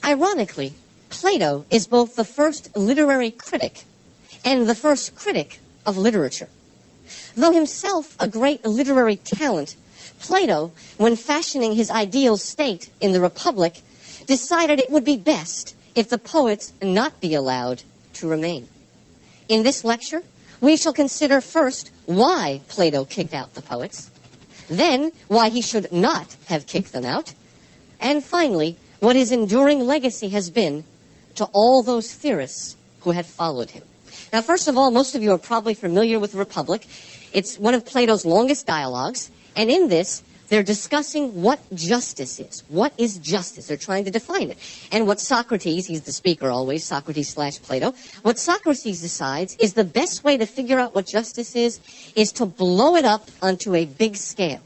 Ironically, Plato is both the first literary critic and the first critic of literature. Though himself a great literary talent, Plato, when fashioning his ideal state in the Republic, decided it would be best if the poets not be allowed to remain. In this lecture, we shall consider first why Plato kicked out the poets, then why he should not have kicked them out, and finally, what his enduring legacy has been to all those theorists who had followed him. Now, first of all, most of you are probably familiar with the Republic. It's one of Plato's longest dialogues, and in this, they're discussing what justice is. What is justice? They're trying to define it. And what Socrates, he's the speaker always, Socrates/Plato, what Socrates decides is the best way to figure out what justice is to blow it up onto a big scale.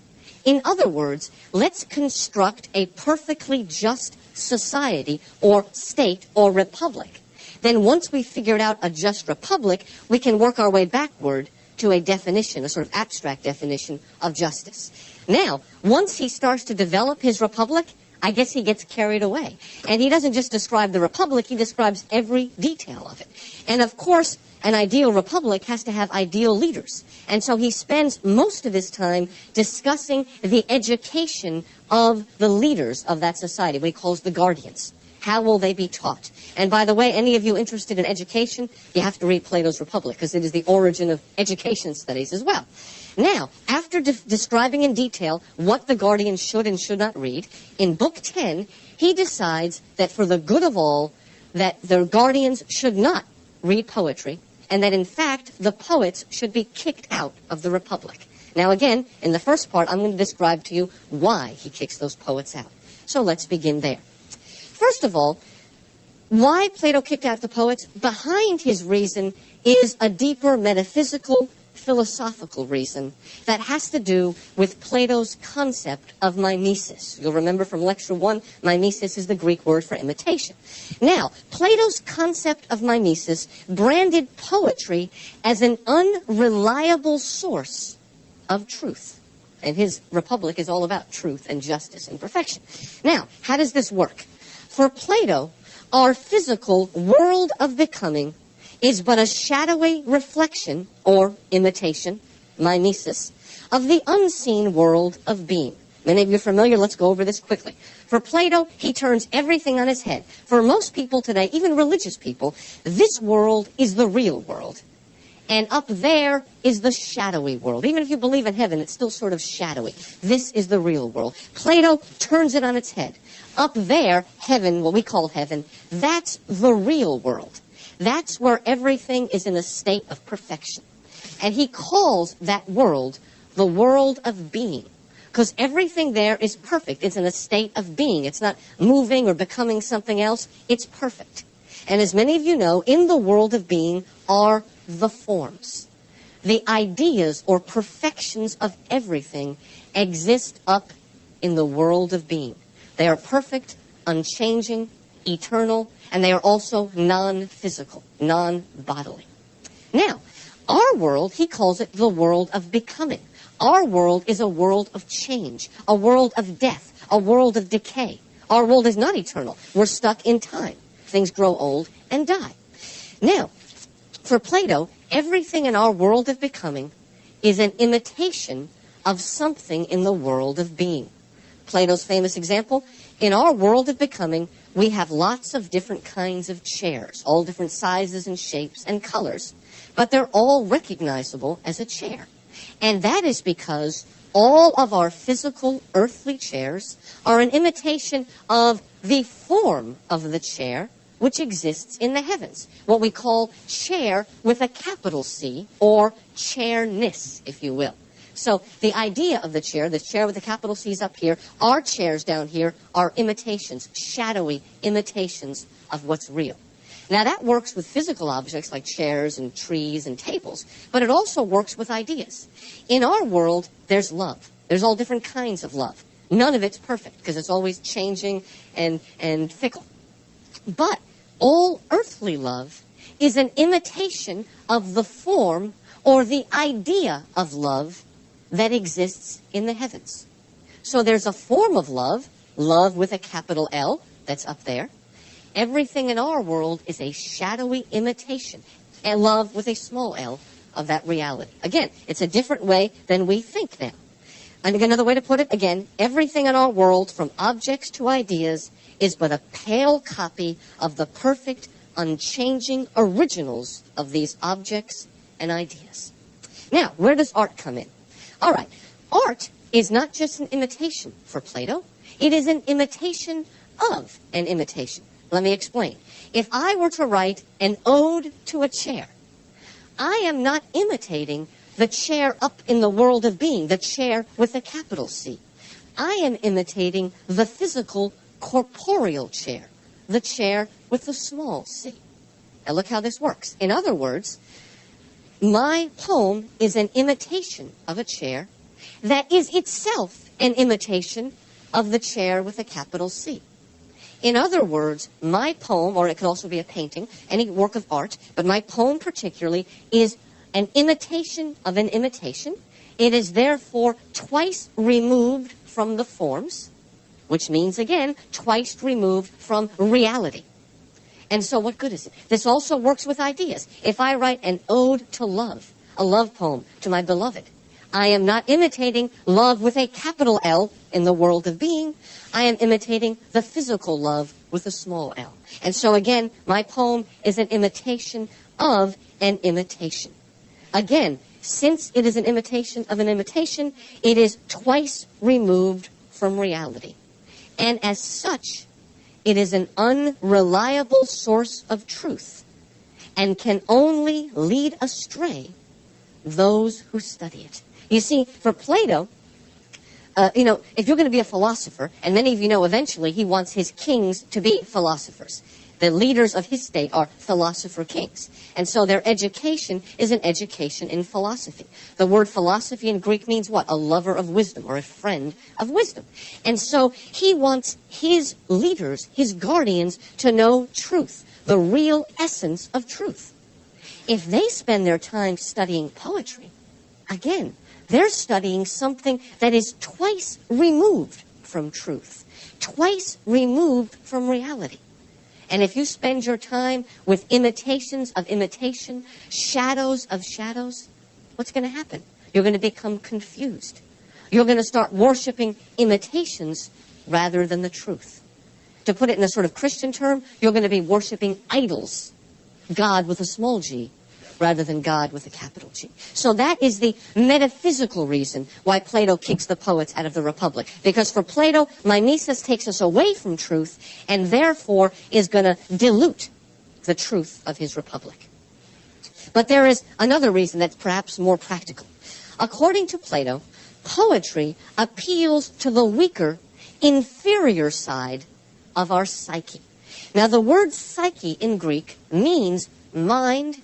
In other words, let's construct a perfectly just society or state or republic. Then once we've figured out a just republic, we can work our way backward to a definition, a sort of abstract definition of justice. Now, once he starts to develop his republic, I guess he gets carried away. And he doesn't just describe the republic, he describes every detail of it. And of course, an ideal republic has to have ideal leaders. And so he spends most of his time discussing the education of the leaders of that society, what he calls the guardians. How will they be taught? And by the way, any of you interested in education, you have to read Plato's Republic, because it is the origin of education studies as well. Now, after describing in detail what the guardians should and should not read, in Book 10, he decides that for the good of all, that the guardians should not read poetry, and that in fact, the poets should be kicked out of the Republic. Now again, in the first part, I'm going to describe to you why he kicks those poets out. So let's begin there. First of all, why Plato kicked out the poets? Behind his reason is a deeper metaphysical, philosophical reason that has to do with Plato's concept of mimesis. You'll remember from Lecture 1, mimesis is the Greek word for imitation. Now, Plato's concept of mimesis branded poetry as an unreliable source of truth. And his Republic is all about truth and justice and perfection. Now, how does this work? For Plato, our physical world of becoming is but a shadowy reflection, or imitation, mimesis, of the unseen world of being. Many of you are familiar. Let's go over this quickly. For Plato, he turns everything on its head. For most people today, even religious people, this world is the real world. And up there is the shadowy world. Even if you believe in heaven, it's still sort of shadowy. This is the real world. Plato turns it on its head. Up there, heaven, what we call heaven, that's the real world. That's where everything is in a state of perfection. And he calls that world the world of being, because everything there is perfect. It's in a state of being. It's not moving or becoming something else. It's perfect. And as many of you know, in the world of being are the forms. The ideas or perfections of everything exist up in the world of being. They are perfect, unchanging, eternal, and they are also non-physical, non-bodily. Now, our world, he calls it the world of becoming. Our world is a world of change, a world of death, a world of decay. Our world is not eternal. We're stuck in time. Things grow old and die. Now, for Plato, everything in our world of becoming is an imitation of something in the world of being. Plato's famous example, in our world of becoming, we have lots of different kinds of chairs, all different sizes and shapes and colors, but they're all recognizable as a chair. And that is because all of our physical earthly chairs are an imitation of the form of the chair which exists in the heavens, what we call chair with a capital C, or chairness, if you will. So the idea of the chair with the capital C is up here. Our chairs down here are imitations, shadowy imitations of what's real. Now that works with physical objects like chairs and trees and tables, but it also works with ideas. In our world, there's love. There's all different kinds of love. None of it's perfect because it's always changing and fickle. But all earthly love is an imitation of the form or the idea of love that exists in the heavens. So there's a form of love, love with a capital L, that's up there. Everything in our world is a shadowy imitation, and love with a small l, of that reality. Again, it's a different way than we think now. And again, another way to put it, again, everything in our world, from objects to ideas, is but a pale copy of the perfect, unchanging originals of these objects and ideas. Now, where does art come in? All right, art is not just an imitation for Plato. It is an imitation of an imitation. Let me explain. If I were to write an ode to a chair, I am not imitating the chair up in the world of being, the chair with a capital C. I am imitating the physical, corporeal chair, the chair with the small c. Now look how this works. In other words, my poem is an imitation of a chair that is itself an imitation of the chair with a capital C. In other words, my poem, or it could also be a painting, any work of art, but my poem particularly is an imitation of an imitation. It is therefore twice removed from the forms, which means, again, twice removed from reality. And so what good is it? This also works with ideas. If I write an ode to love, a love poem to my beloved, I am not imitating love with a capital L in the world of being. I am imitating the physical love with a small l. And so again, my poem is an imitation of an imitation. Again, since it is an imitation of an imitation, it is twice removed from reality. And as such, it is an unreliable source of truth and can only lead astray those who study it. You see, for Plato, if you're going to be a philosopher, and many of you know eventually he wants his kings to be philosophers. The leaders of his state are philosopher kings. And so their education is an education in philosophy. The word philosophy in Greek means what? A lover of wisdom, or a friend of wisdom. And so he wants his leaders, his guardians, to know truth, the real essence of truth. If they spend their time studying poetry, again, they're studying something that is twice removed from truth, twice removed from reality. And if you spend your time with imitations of imitation, shadows of shadows, what's going to happen? You're going to become confused. You're going to start worshiping imitations rather than the truth. To put it in a sort of Christian term, you're going to be worshiping idols, God with a small g, rather than God with a capital G. So that is the metaphysical reason why Plato kicks the poets out of the Republic. Because for Plato, mimesis takes us away from truth and therefore is going to dilute the truth of his Republic. But there is another reason that's perhaps more practical. According to Plato, poetry appeals to the weaker, inferior side of our psyche. Now the word psyche in Greek means mind,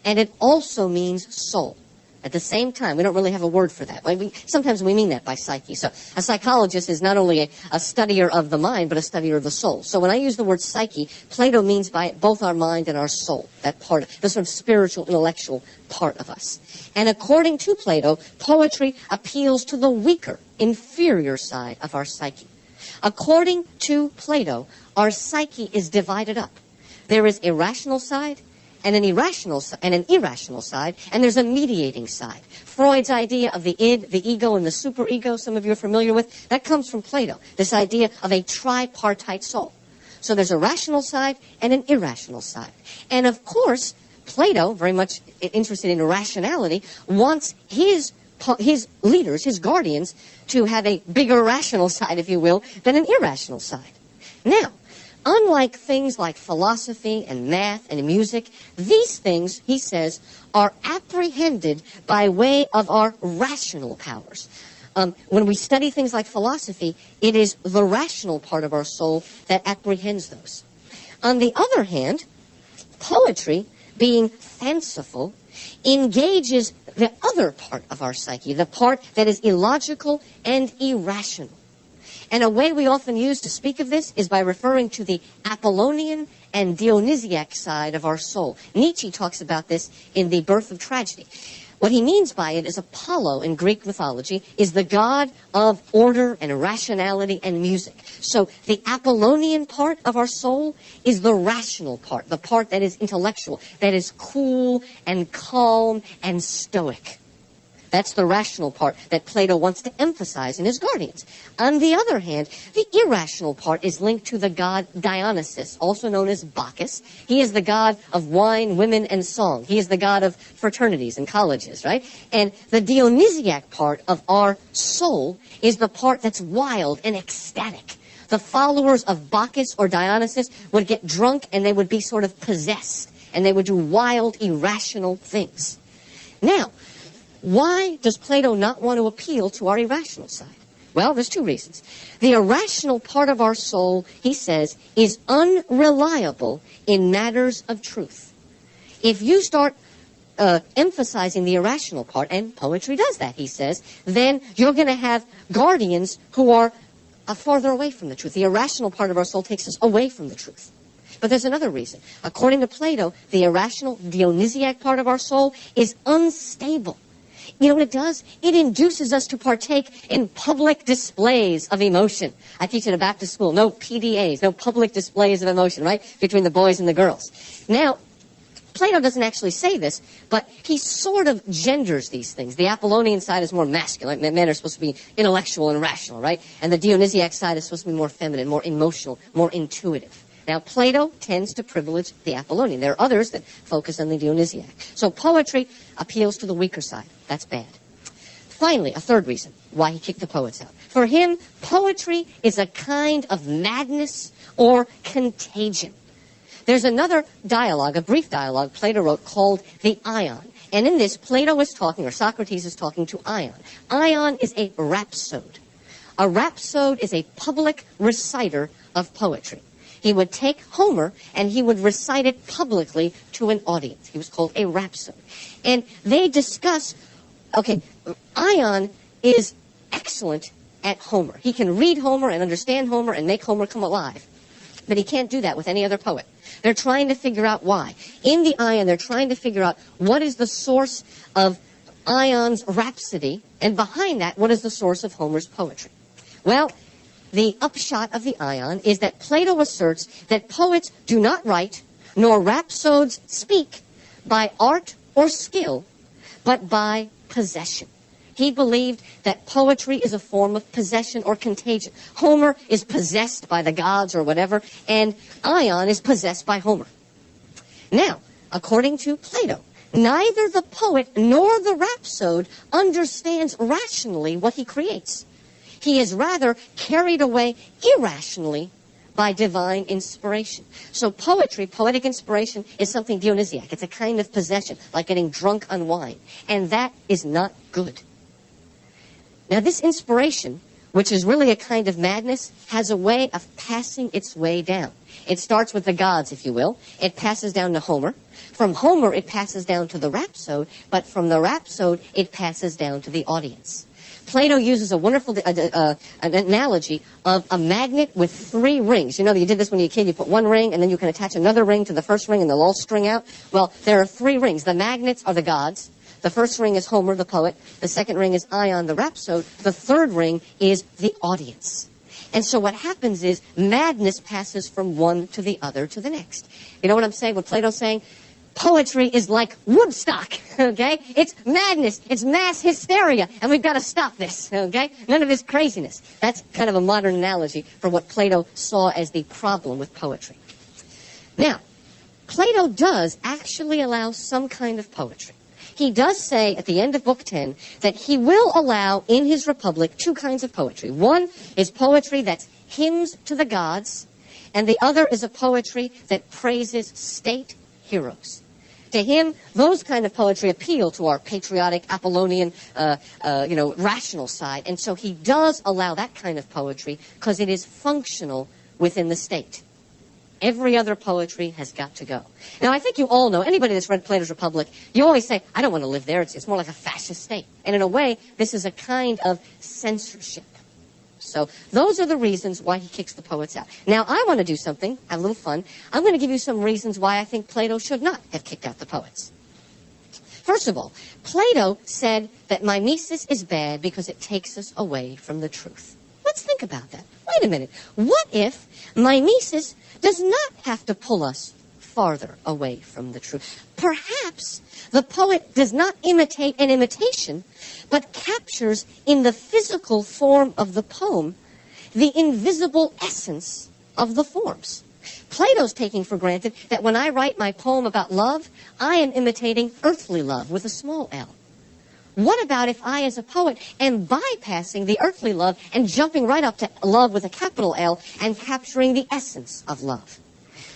and it also means soul. At the same time, we don't really have a word for that. Sometimes we mean that by psyche. So a psychologist is not only a studier of the mind, but a studier of the soul. So when I use the word psyche, Plato means by it both our mind and our soul, that part, the sort of spiritual, intellectual part of us. And according to Plato, poetry appeals to the weaker, inferior side of our psyche. According to Plato, our psyche is divided up. There is a rational side, and an irrational side, and there's a mediating side. Freud's idea of the id, the ego, and the superego, some of you are familiar with, that comes from Plato, this idea of a tripartite soul. So there's a rational side and an irrational side. And of course, Plato, very much interested in rationality, wants his leaders, his guardians, to have a bigger rational side, if you will, than an irrational side. Now, unlike things like philosophy and math and music, these things, he says, are apprehended by way of our rational powers. When we study things like philosophy, it is the rational part of our soul that apprehends those. On the other hand, poetry, being fanciful, engages the other part of our psyche, the part that is illogical and irrational. And a way we often use to speak of this is by referring to the Apollonian and Dionysiac side of our soul. Nietzsche talks about this in The Birth of Tragedy. What he means by it is Apollo in Greek mythology is the god of order and rationality and music. So the Apollonian part of our soul is the rational part, the part that is intellectual, that is cool and calm and stoic. That's the rational part that Plato wants to emphasize in his Guardians. On the other hand, the irrational part is linked to the god Dionysus, also known as Bacchus. He is the god of wine, women, and song. He is the god of fraternities and colleges, right? And the Dionysiac part of our soul is the part that's wild and ecstatic. The followers of Bacchus or Dionysus would get drunk and they would be sort of possessed, and they would do wild, irrational things. Now, why does Plato not want to appeal to our irrational side? Well, there's two reasons. The irrational part of our soul, he says, is unreliable in matters of truth. If you start emphasizing the irrational part, and poetry does that, he says, then you're going to have guardians who are farther away from the truth. The irrational part of our soul takes us away from the truth. But there's another reason. According to Plato, the irrational Dionysiac part of our soul is unstable. You know what it does? It induces us to partake in public displays of emotion. I teach at a Baptist school, no PDAs, no public displays of emotion, right? Between the boys and the girls. Now, Plato doesn't actually say this, but he sort of genders these things. The Apollonian side is more masculine. Men are supposed to be intellectual and rational, right? And the Dionysiac side is supposed to be more feminine, more emotional, more intuitive. Now, Plato tends to privilege the Apollonian. There are others that focus on the Dionysiac. So poetry appeals to the weaker side. That's bad. Finally, a third reason why he kicked the poets out. For him, poetry is a kind of madness or contagion. There's another dialogue, a brief dialogue Plato wrote called the Ion. And in this, Plato is talking, or Socrates is talking to Ion. Ion is a rhapsode. A rhapsode is a public reciter of poetry. He would take Homer and he would recite it publicly to an audience. He was called a rhapsode. And they discuss, okay, Ion is excellent at Homer. He can read Homer and understand Homer and make Homer come alive. But he can't do that with any other poet. They're trying to figure out why. In the Ion, they're trying to figure out what is the source of Ion's rhapsody, and behind that, what is the source of Homer's poetry. Well, the upshot of the Ion is that Plato asserts that poets do not write, nor rhapsodes speak, by art or skill, but by possession. He believed that poetry is a form of possession or contagion. Homer is possessed by the gods or whatever, and Ion is possessed by Homer. Now, according to Plato, neither the poet nor the rhapsode understands rationally what he creates. He is rather carried away irrationally by divine inspiration. So poetry, poetic inspiration, is something Dionysiac. It's a kind of possession, like getting drunk on wine. And that is not good. Now this inspiration, which is really a kind of madness, has a way of passing its way down. It starts with the gods, if you will. It passes down to Homer. From Homer, it passes down to the rhapsode. But from the rhapsode, it passes down to the audience. Plato uses a wonderful an analogy of a magnet with 3 rings. You know, you did this when you were a kid. You put one ring, and then you can attach another ring to the first ring, and they'll all string out. Well, there are 3 rings. The magnets are the gods. The first ring is Homer, the poet. The second ring is Ion, the rhapsode. The third ring is the audience. And so what happens is madness passes from one to the other to the next. You know what I'm saying? What Plato's saying? Poetry is like Woodstock, okay? It's madness. It's mass hysteria. And we've got to stop this, okay? None of this craziness. That's kind of a modern analogy for what Plato saw as the problem with poetry. Now, Plato does actually allow some kind of poetry. He does say at the end of Book 10 that he will allow in his Republic 2 kinds of poetry. One is poetry that's hymns to the gods, and the other is a poetry that praises state heroes. To him, those kind of poetry appeal to our patriotic, Apollonian, rational side. And so he does allow that kind of poetry because it is functional within the state. Every other poetry has got to go. Now, I think you all know, anybody that's read Plato's Republic, you always say, I don't want to live there. It's more like a fascist state. And in a way, this is a kind of censorship. So those are the reasons why he kicks the poets out. Now, I want to do something, have a little fun. I'm going to give you some reasons why I think Plato should not have kicked out the poets. First of all, Plato said that mimesis is bad because it takes us away from the truth. Let's think about that. Wait a minute. What if mimesis does not have to pull us farther away from the truth? Perhaps the poet does not imitate an imitation, but captures in the physical form of the poem the invisible essence of the forms. Plato's taking for granted that when I write my poem about love, I am imitating earthly love with a small l. What about if I, as a poet, am bypassing the earthly love and jumping right up to love with a capital L and capturing the essence of love?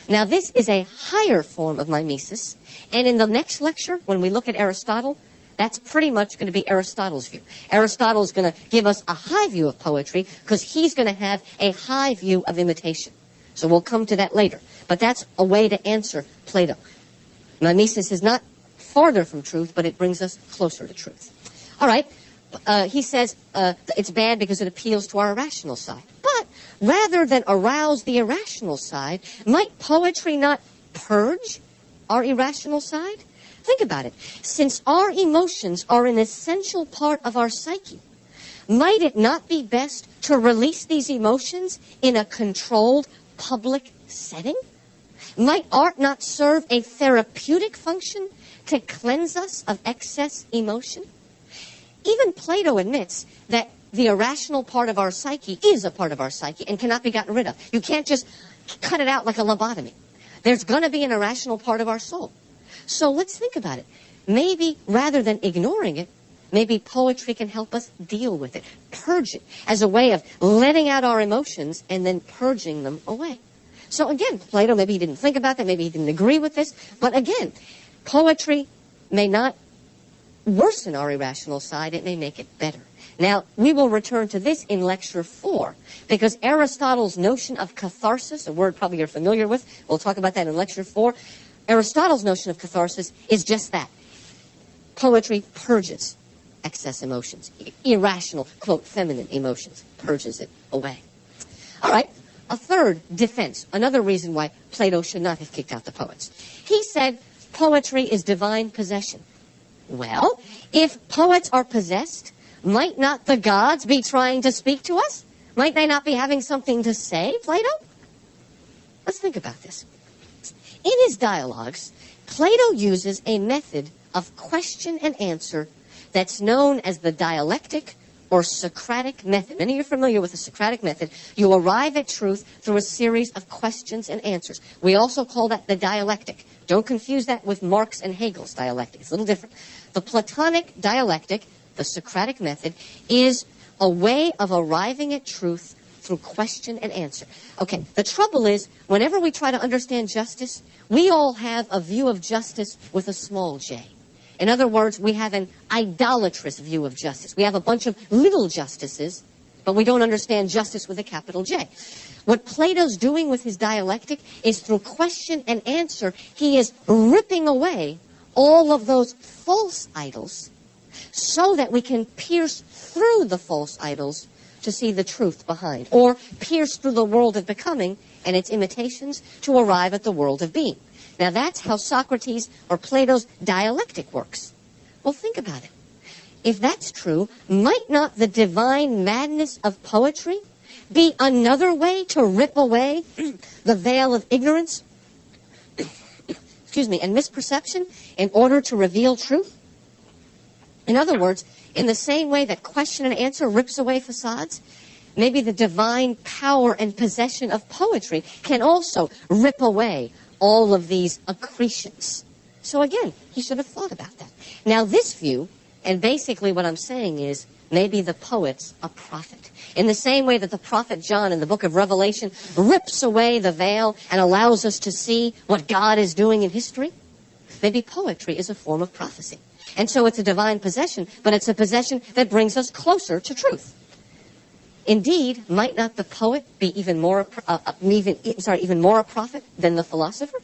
Now, this is a higher form of mimesis, and in the next lecture, when we look at Aristotle, that's pretty much going to be Aristotle's view. Aristotle's going to give us a high view of poetry because he's going to have a high view of imitation. So we'll come to that later. But that's a way to answer Plato. Mimesis is not farther from truth, but it brings us closer to truth. All right. He says it's bad because it appeals to our irrational side. But rather than arouse the irrational side, might poetry not purge our irrational side? Think about it. Since our emotions are an essential part of our psyche, might it not be best to release these emotions in a controlled public setting? Might art not serve a therapeutic function to cleanse us of excess emotion? Even Plato admits that the irrational part of our psyche is a part of our psyche and cannot be gotten rid of. You can't just cut it out like a lobotomy. There's going to be an irrational part of our soul. So let's think about it. Maybe rather than ignoring it, maybe poetry can help us deal with it, purge it, as a way of letting out our emotions and then purging them away. So again, Plato, maybe he didn't think about that, maybe he didn't agree with this, but again, poetry may not worsen our irrational side, it may make it better. Now, we will return to this in Lecture 4, because Aristotle's notion of catharsis, a word probably you're familiar with, we'll talk about that in Lecture 4, Aristotle's notion of catharsis is just that. Poetry purges excess emotions, irrational, quote, feminine emotions, purges it away. All right, a third defense, another reason why Plato should not have kicked out the poets. He said poetry is divine possession. Well, if poets are possessed, might not the gods be trying to speak to us? Might they not be having something to say, Plato? Let's think about this. In his dialogues, Plato uses a method of question and answer that's known as the dialectic or Socratic method. Many of you are familiar with the Socratic method. You arrive at truth through a series of questions and answers. We also call that the dialectic. Don't confuse that with Marx and Hegel's dialectic. It's a little different. The Platonic dialectic, the Socratic method, is a way of arriving at truth through question and answer. Okay, the trouble is, whenever we try to understand justice, we all have a view of justice with a small j. In other words, we have an idolatrous view of justice. We have a bunch of little justices, but we don't understand justice with a capital J. What Plato's doing with his dialectic is through question and answer, he is ripping away all of those false idols so that we can pierce through the false idols to see the truth behind, or pierce through the world of becoming and its imitations to arrive at the world of being. Now that's how Socrates or Plato's dialectic works. Well, think about it. If that's true, might not the divine madness of poetry be another way to rip away the veil of ignorance, and misperception in order to reveal truth? In other words, in the same way that question and answer rips away facades, maybe the divine power and possession of poetry can also rip away all of these accretions. So again, he should have thought about that. Now this view, and basically what I'm saying is, maybe the poet's a prophet. In the same way that the prophet John in the book of Revelation rips away the veil and allows us to see what God is doing in history, maybe poetry is a form of prophecy. And so it's a divine possession, but it's a possession that brings us closer to truth. Indeed, might not the poet be even more a prophet than the philosopher?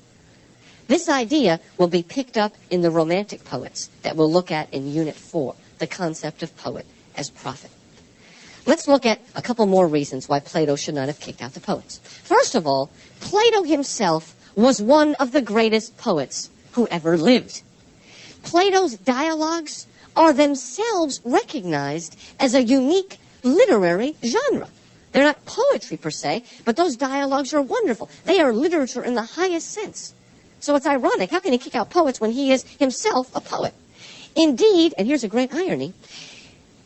This idea will be picked up in the Romantic poets that we'll look at in Unit 4, the concept of poet as prophet. Let's look at a couple more reasons why Plato should not have kicked out the poets. First of all, Plato himself was one of the greatest poets who ever lived. Plato's dialogues are themselves recognized as a unique literary genre. They're not poetry per se, but those dialogues are wonderful. They are literature in the highest sense. So it's ironic. How can he kick out poets when he is himself a poet? Indeed, and here's a great irony,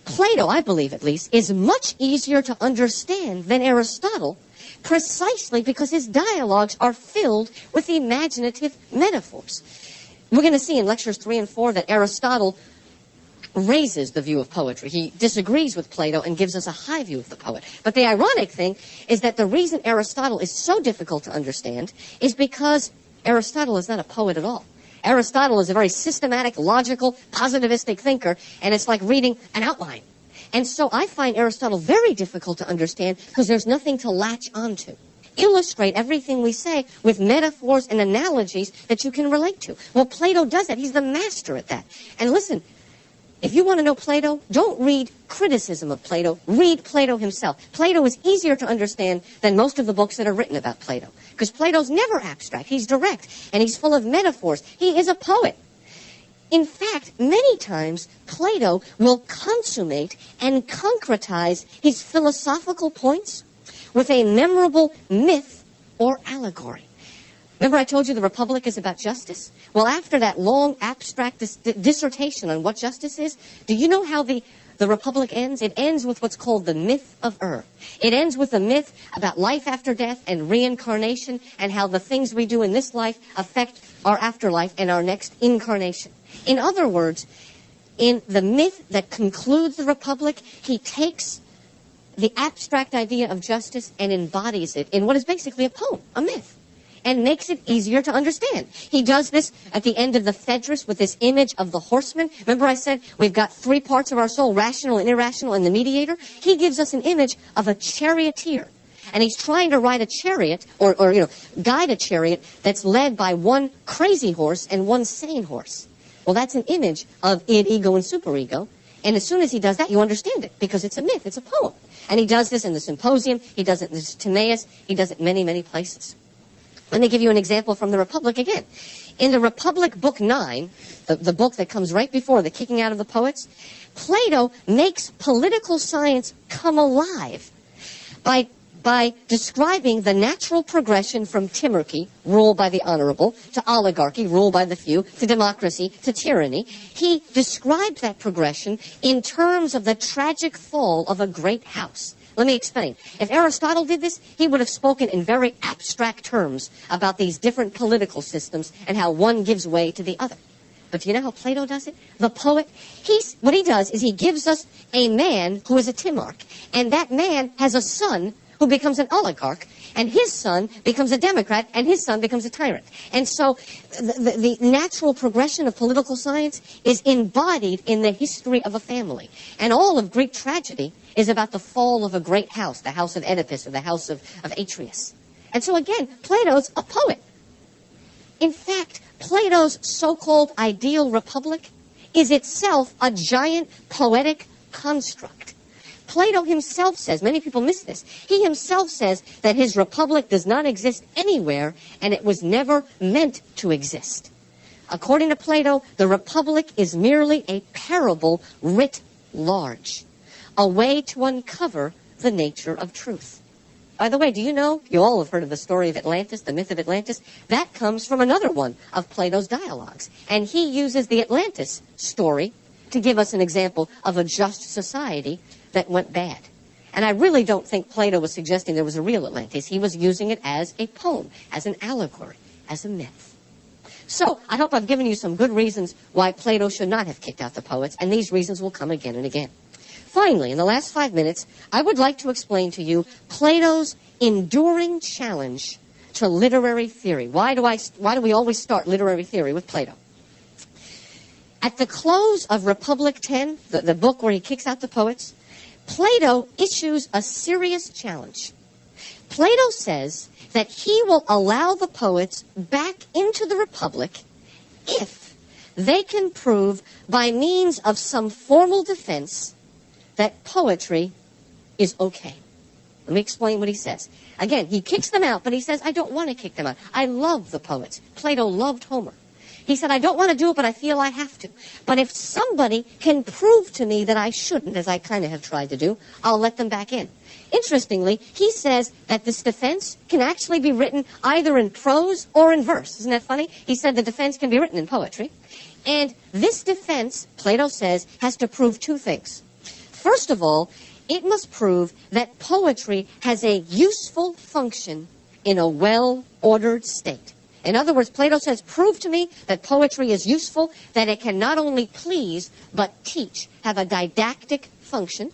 Plato, I believe at least, is much easier to understand than Aristotle, precisely because his dialogues are filled with imaginative metaphors. We're going to see in lectures 3 and 4 that Aristotle raises the view of poetry. He disagrees with Plato and gives us a high view of the poet. But the ironic thing is that the reason Aristotle is so difficult to understand is because Aristotle is not a poet at all. Aristotle is a very systematic, logical, positivistic thinker, and it's like reading an outline. And so I find Aristotle very difficult to understand because there's nothing to latch onto. Illustrate everything we say with metaphors and analogies that you can relate to. Well, Plato does that. He's the master at that. And listen, if you want to know Plato, don't read criticism of Plato. Read Plato himself. Plato is easier to understand than most of the books that are written about Plato. Because Plato's never abstract. He's direct. And he's full of metaphors. He is a poet. In fact, many times, Plato will consummate and concretize his philosophical points with a memorable myth or allegory. Remember I told you the Republic is about justice? Well, after that long abstract dissertation on what justice is, do you know how the Republic ends? It ends with what's called the myth of It ends with the myth about life after death and reincarnation and how the things we do in this life affect our afterlife and our next incarnation. In other words, in the myth that concludes the Republic, he takes the abstract idea of justice and embodies it in what is basically a poem, a myth, and makes it easier to understand. He does this at the end of the Phaedrus with this image of the horseman. Remember I said we've got 3 parts of our soul, rational and irrational and the mediator? He gives us an image of a charioteer. And he's trying to ride a chariot, or guide a chariot that's led by one crazy horse and one sane horse. Well, that's an image of id, ego, and superego. And as soon as he does that, you understand it, because it's a myth, it's a poem. And he does this in the Symposium, he does it in the Timaeus, he does it many, many places. Let me give you an example from the Republic again. In the Republic, Book 9, the book that comes right before the kicking out of the poets, Plato makes political science come alive by describing the natural progression from timarchy, rule by the honorable, to oligarchy, rule by the few, to democracy, to tyranny. He describes that progression in terms of the tragic fall of a great house. Let me explain. If Aristotle did this, he would have spoken in very abstract terms about these different political systems and how one gives way to the other. But do you know how Plato does it? The poet, what he does is he gives us a man who is a timarch, and that man has a son who becomes an oligarch, and his son becomes a democrat, and his son becomes a tyrant. And so the natural progression of political science is embodied in the history of a family. And all of Greek tragedy is about the fall of a great house, the house of Oedipus or the house of Atreus. And so again, Plato's a poet. In fact, Plato's so-called ideal republic is itself a giant poetic construct. Plato himself says, many people miss this, he himself says that his republic does not exist anywhere and it was never meant to exist. According to Plato, the republic is merely a parable writ large, a way to uncover the nature of truth. By the way, do you know, you all have heard of the story of Atlantis, the myth of Atlantis? That comes from another one of Plato's dialogues. And he uses the Atlantis story to give us an example of a just society that went bad. And I really don't think Plato was suggesting there was a real Atlantis. He was using it as a poem, as an allegory, as a myth. So, I hope I've given you some good reasons why Plato should not have kicked out the poets, and these reasons will come again and again. Finally, in the last 5 minutes, I would like to explain to you Plato's enduring challenge to literary theory. Why do we always start literary theory with Plato? At the close of Republic 10, the book where he kicks out the poets, Plato issues a serious challenge. Plato says that he will allow the poets back into the Republic if they can prove by means of some formal defense that poetry is okay. Let me explain what he says. Again, he kicks them out, but he says, I don't want to kick them out. I love the poets. Plato loved Homer. He said, I don't want to do it, but I feel I have to. But if somebody can prove to me that I shouldn't, as I kind of have tried to do, I'll let them back in. Interestingly, he says that this defense can actually be written either in prose or in verse. Isn't that funny? He said the defense can be written in poetry. And this defense, Plato says, has to prove two things. First of all, it must prove that poetry has a useful function in a well-ordered state. In other words, Plato says, prove to me that poetry is useful, that it can not only please, but teach, have a didactic function,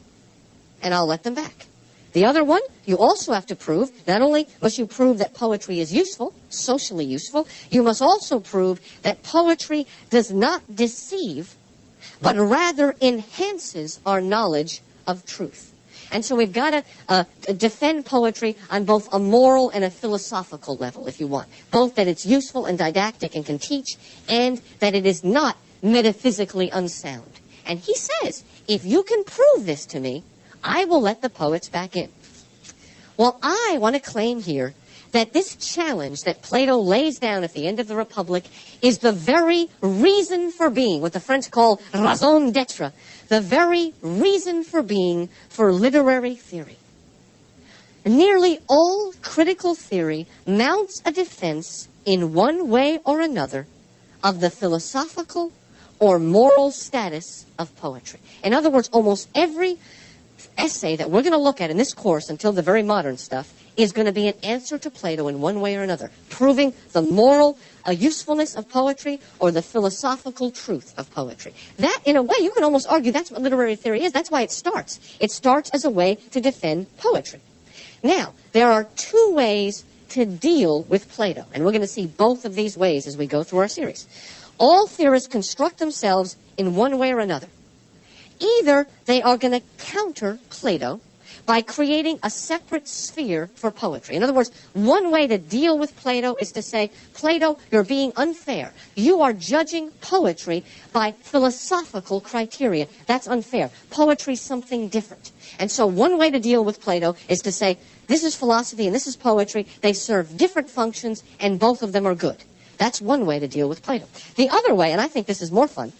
and I'll let them back. The other one, you also have to prove, not only must you prove that poetry is useful, socially useful, you must also prove that poetry does not deceive, but rather enhances our knowledge of truth. And so we've got to defend poetry on both a moral and a philosophical level, if you want. Both that it's useful and didactic and can teach, and that it is not metaphysically unsound. And he says, if you can prove this to me, I will let the poets back in. Well, I want to claim here that this challenge that Plato lays down at the end of the Republic is the very reason for being, what the French call raison d'etre, the very reason for being for literary theory. Nearly all critical theory mounts a defense in one way or another of the philosophical or moral status of poetry. In other words, almost every essay that we're going to look at in this course until the very modern stuff is going to be an answer to Plato in one way or another, proving the moral usefulness of poetry or the philosophical truth of poetry. That, in a way, you can almost argue that's what literary theory is. That's why it starts. It starts as a way to defend poetry. Now, there are two ways to deal with Plato, and we're going to see both of these ways as we go through our series. All theorists construct themselves in one way or another. Either they are going to counter Plato by creating a separate sphere for poetry. In other words, one way to deal with Plato is to say, Plato, you're being unfair. You are judging poetry by philosophical criteria. That's unfair. Poetry's something different. And so one way to deal with Plato is to say, this is philosophy and this is poetry. They serve different functions and both of them are good. That's one way to deal with Plato. The other way, and I think this is more fun,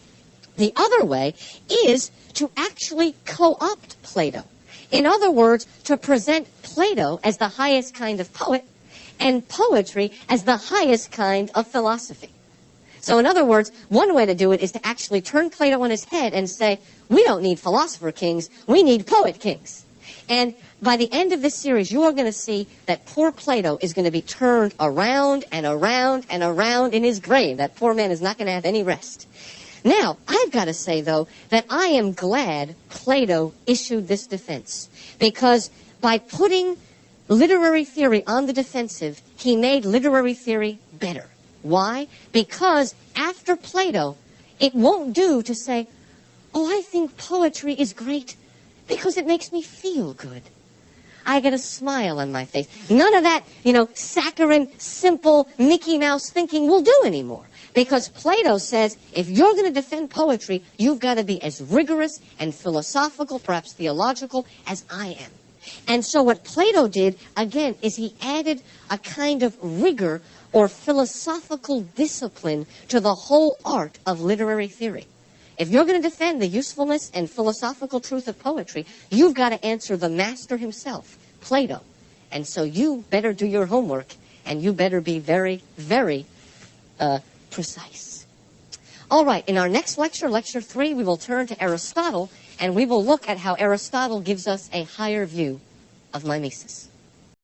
the other way is to actually co-opt Plato. In other words, to present Plato as the highest kind of poet and poetry as the highest kind of philosophy. So in other words, one way to do it is to actually turn Plato on his head and say, we don't need philosopher kings, we need poet kings. And by the end of this series, you are going to see that poor Plato is going to be turned around and around and around in his grave. That poor man is not going to have any rest. Now, I've got to say, though, that I am glad Plato issued this defense, because by putting literary theory on the defensive, he made literary theory better. Why? Because after Plato, it won't do to say, oh, I think poetry is great because it makes me feel good. I get a smile on my face. None of that, saccharine, simple Mickey Mouse thinking will do anymore. Because Plato says, if you're going to defend poetry, you've got to be as rigorous and philosophical, perhaps theological, as I am. And so what Plato did, again, is he added a kind of rigor or philosophical discipline to the whole art of literary theory. If you're going to defend the usefulness and philosophical truth of poetry, you've got to answer the master himself, Plato. And so you better do your homework, and you better be very, very precise. All right, in our next lecture, Lecture 3, we will turn to Aristotle, and we will look at how Aristotle gives us a higher view of mimesis.